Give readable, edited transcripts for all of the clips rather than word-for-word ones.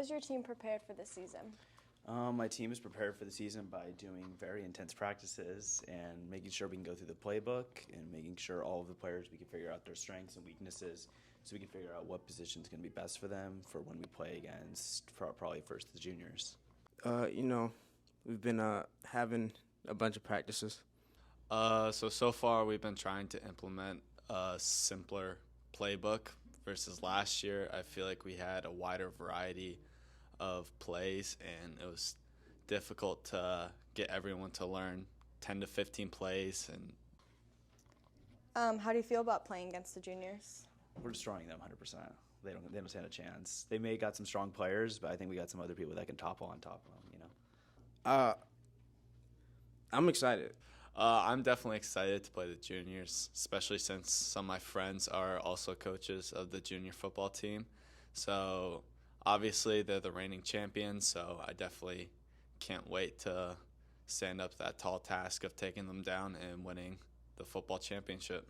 is your team prepared for this season? My team is prepared for the season by doing very intense practices and making sure we can go through the playbook and making sure all of the players, we can figure out their strengths and weaknesses so we can figure out what position is going to be best for them for when we play against probably first the juniors. We've been having a bunch of practices. So far we've been trying to implement a simpler playbook versus last year. I feel like we had a wider variety of plays, and it was difficult to get everyone to learn 10 to 15 plays. How do you feel about playing against the juniors? We're destroying them 100%. They don't stand a chance. They may got some strong players, but I think we got some other people that can topple on top of them, I'm excited. I'm definitely excited to play the juniors, especially since some of my friends are also coaches of the junior football team. So obviously they're the reigning champions, so I definitely can't wait to stand up to that tall task of taking them down and winning the football championship.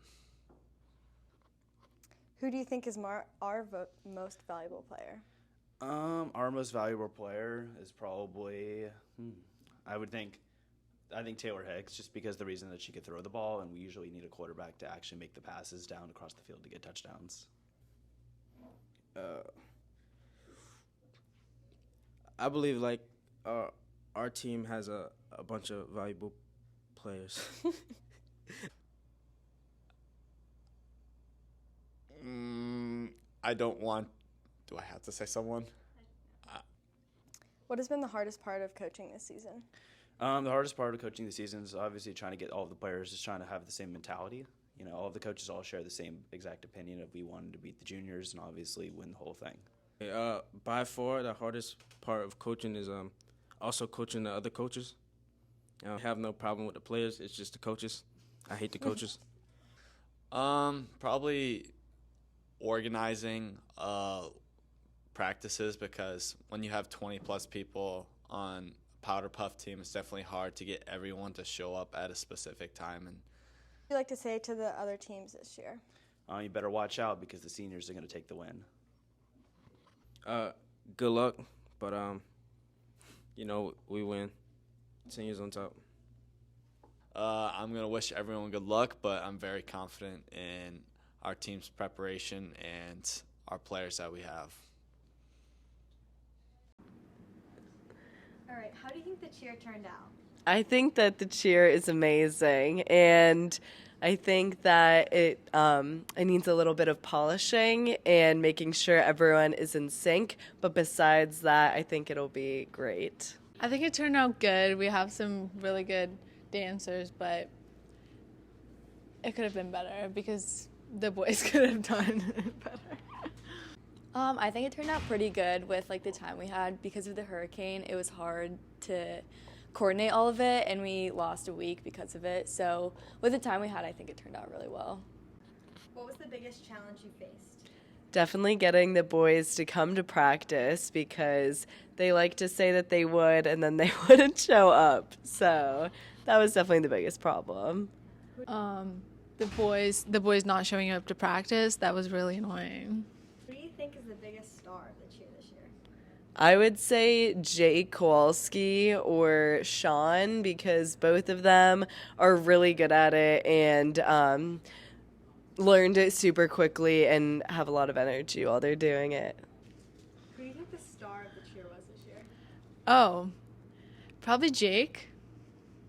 Who do you think is our most valuable player? Our most valuable player is probably, I think Taylor Hicks, just because the reason that she could throw the ball, and we usually need a quarterback to actually make the passes down across the field to get touchdowns. I believe our team has a bunch of valuable players. Do I have to say someone? What has been the hardest part of coaching this season? The hardest part of coaching the season is obviously trying to get all of the players just trying to have the same mentality. All of the coaches all share the same exact opinion of we wanted to beat the juniors and obviously win the whole thing. By far, the hardest part of coaching is also coaching the other coaches. I have no problem with the players. It's just the coaches. I hate the coaches. Probably organizing practices, because when you have 20-plus people on a powder puff team, it's definitely hard to get everyone to show up at a specific time. And What would you like to say to the other teams this year? You better watch out because the seniors are going to take the win. Good luck, but we win. Seniors on top. I'm going to wish everyone good luck, but I'm very confident in our team's preparation and our players that we have. All right, how do you think the cheer turned out? I think that the cheer is amazing, and I think that it needs a little bit of polishing and making sure everyone is in sync. But besides that, I think it'll be great. I think it turned out good. We have some really good dancers, but it could have been better because the boys could have done better. I think it turned out pretty good with the time we had. Because of the hurricane, it was hard to coordinate all of it, and we lost a week because of it. So with the time we had, I think it turned out really well. What was the biggest challenge you faced? Definitely getting the boys to come to practice, because they like to say that they would and then they wouldn't show up. So that was definitely the biggest problem. The boys not showing up to practice, that was really annoying. Who do you think is the biggest star of the cheer this year? I would say Jake Kowalski or Sean, because both of them are really good at it and learned it super quickly and have a lot of energy while they're doing it. Who do you think the star of the cheer was this year? Oh, probably Jake.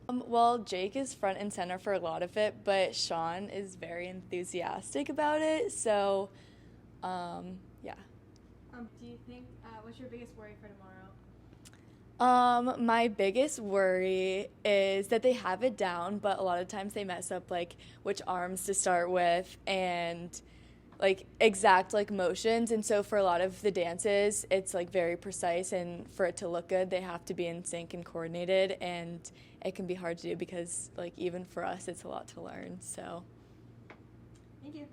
Well, Jake is front and center for a lot of it, but Sean is very enthusiastic about it. So, yeah. Do you think, what's your biggest worry for tomorrow? My biggest worry is that they have it down, but a lot of times they mess up which arms to start with and exact motions. And so for a lot of the dances, it's very precise, and for it to look good, they have to be in sync and coordinated, and it can be hard to do because even for us, it's a lot to learn. So Thank you.